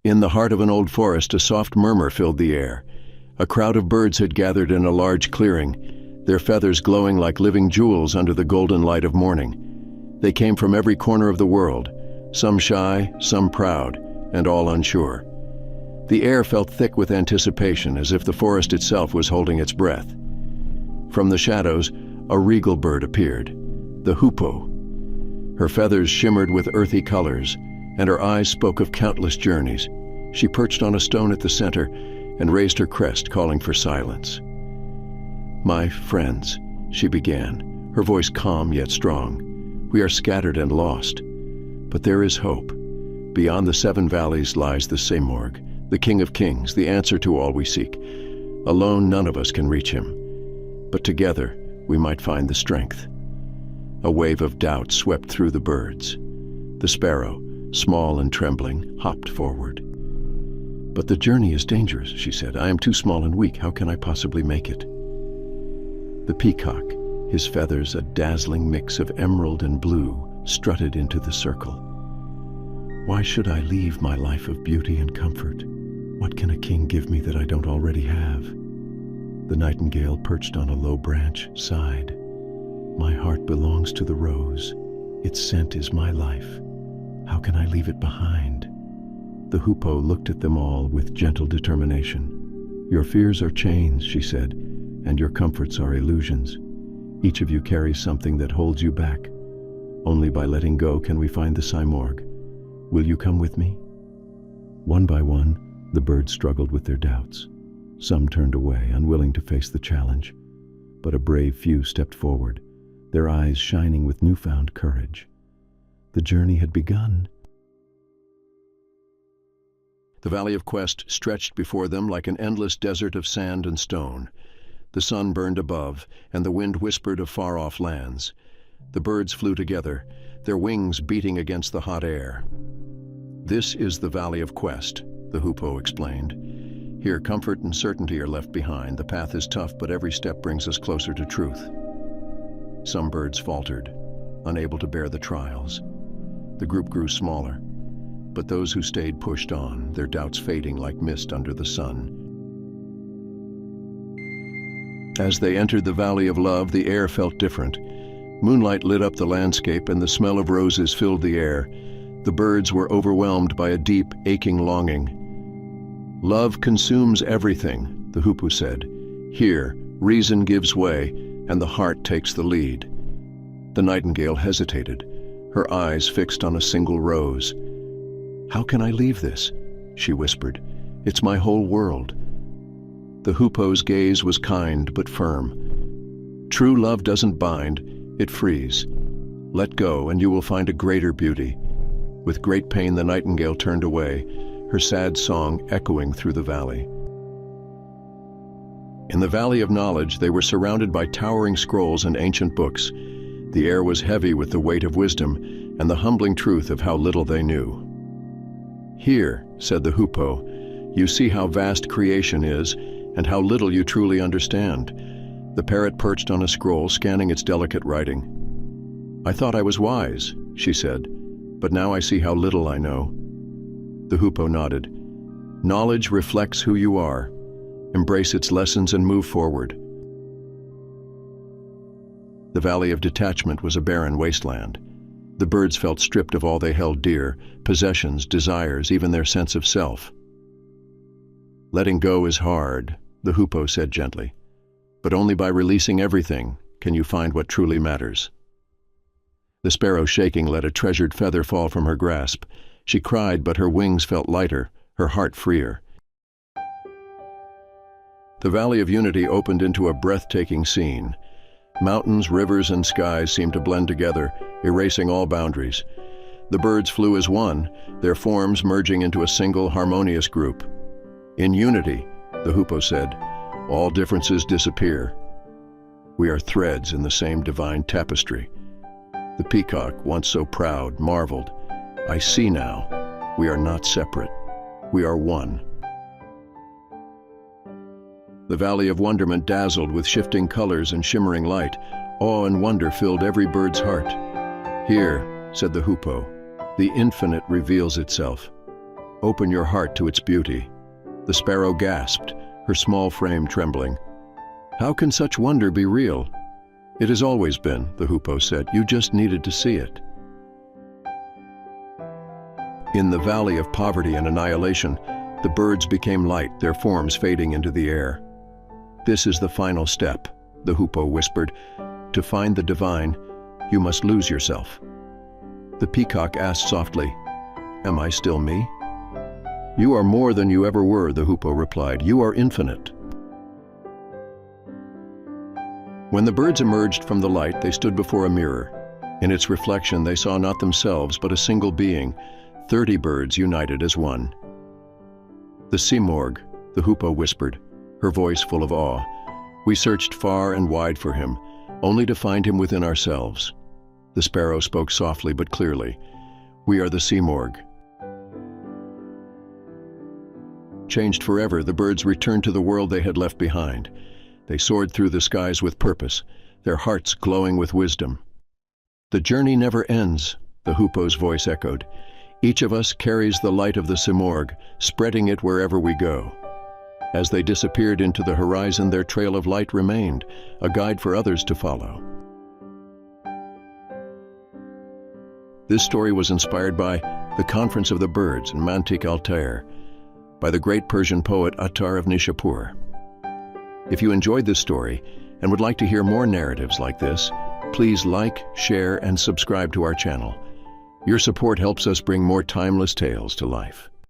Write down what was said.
In the heart of an old forest, a soft murmur filled the air. A crowd of birds had gathered in a large clearing, their feathers glowing like living jewels under the golden light of morning. They came from every corner of the world, some shy, some proud, and all unsure. The air felt thick with anticipation, as if the forest itself was holding its breath. From the shadows, a regal bird appeared, the hoopoe. Her feathers shimmered with earthy colors, and her eyes spoke of countless journeys. She perched on a stone at the center and raised her crest, calling for silence. "My friends," she began, her voice calm yet strong, "we are scattered and lost, but there is hope. Beyond the 7 valleys lies the Simorgh, the King of Kings, the answer to all we seek. Alone, none of us can reach him, but together we might find the strength." A wave of doubt swept through the birds. The sparrow, small and trembling, hopped forward. "But the journey is dangerous," she said. "I am too small and weak. How can I possibly make it?" The peacock, his feathers a dazzling mix of emerald and blue, strutted into the circle. "Why should I leave my life of beauty and comfort? What can a king give me that I don't already have?" The nightingale, perched on a low branch, sighed. "My heart belongs to the rose. Its scent is my life. How can I leave it behind?" The hoopoe looked at them all with gentle determination. "Your fears are chains," she said, "and your comforts are illusions. Each of you carries something that holds you back. Only by letting go can we find the Simorgh. Will you come with me?" One by one, the birds struggled with their doubts. Some turned away, unwilling to face the challenge, but a brave few stepped forward, their eyes shining with newfound courage. The journey had begun. The Valley of Quest stretched before them like an endless desert of sand and stone. The sun burned above, and the wind whispered of far-off lands. The birds flew together, their wings beating against the hot air. "This is the Valley of Quest," the hoopoe explained. "Here comfort and certainty are left behind. The path is tough, but every step brings us closer to truth." Some birds faltered, unable to bear the trials. The group grew smaller, but those who stayed pushed on, their doubts fading like mist under the sun. As they entered the Valley of Love, the air felt different. Moonlight lit up the landscape, and the smell of roses filled the air. The birds were overwhelmed by a deep, aching longing. "Love consumes everything," the hoopoe said. "Here, reason gives way, and the heart takes the lead." The nightingale hesitated, her eyes fixed on a single rose. "How can I leave this?" she whispered. "It's my whole world." The hoopoe's gaze was kind but firm. "True love doesn't bind, it frees. Let go, and you will find a greater beauty." With great pain, the nightingale turned away, her sad song echoing through the valley. In the Valley of Knowledge, they were surrounded by towering scrolls and ancient books. The air was heavy with the weight of wisdom and the humbling truth of how little they knew. "Here," said the hoopoe, "you see how vast creation is and how little you truly understand." The parrot perched on a scroll, scanning its delicate writing. "I thought I was wise," she said, "but now I see how little I know." The hoopoe nodded. "Knowledge reflects who you are. Embrace its lessons and move forward." The Valley of Detachment was a barren wasteland. The birds felt stripped of all they held dear, possessions, desires, even their sense of self. "Letting go is hard," the hoopoe said gently, "but only by releasing everything can you find what truly matters." The sparrow, shaking, let a treasured feather fall from her grasp. She cried, but her wings felt lighter, her heart freer. The Valley of Unity opened into a breathtaking scene. Mountains, rivers, and skies seemed to blend together, erasing all boundaries. The birds flew as one, their forms merging into a single, harmonious group. "In unity," the hoopoe said, "all differences disappear. We are threads in the same divine tapestry." The peacock, once so proud, marveled, "I see now. We are not separate. We are one." The Valley of Wonderment dazzled with shifting colors and shimmering light. Awe and wonder filled every bird's heart. "Here," said the hoopoe, "the infinite reveals itself." open your heart to its beauty." The sparrow gasped, her small frame trembling. "How can such wonder be real?" "It has always been," the hoopoe said. "You just needed to see it." In the valley of poverty and annihilation, the birds became light, their forms fading into the air. "This is the final step," the hoopoe whispered. "To find the divine, you must lose yourself." The peacock asked softly, "Am I still me?" "You are more than you ever were," the hoopoe replied. "You are infinite." When the birds emerged from the light, they stood before a mirror. In its reflection, they saw not themselves, but a single being, 30 birds united as one. "The Simorgh," the hoopoe whispered, her voice full of awe. "We searched far and wide for him, only to find him within ourselves." The sparrow spoke softly but clearly. "We are the Simorgh." Changed forever, the birds returned to the world they had left behind. They soared through the skies with purpose, their hearts glowing with wisdom. "The journey never ends," the hoopoe's voice echoed. "Each of us carries the light of the Simorgh, spreading it wherever we go." As they disappeared into the horizon, their trail of light remained, a guide for others to follow. This story was inspired by The Conference of the Birds in mythical Attar, by the great Persian poet Attar of Nishapur. If you enjoyed this story and would like to hear more narratives like this, please like, share, and subscribe to our channel. Your support helps us bring more timeless tales to life.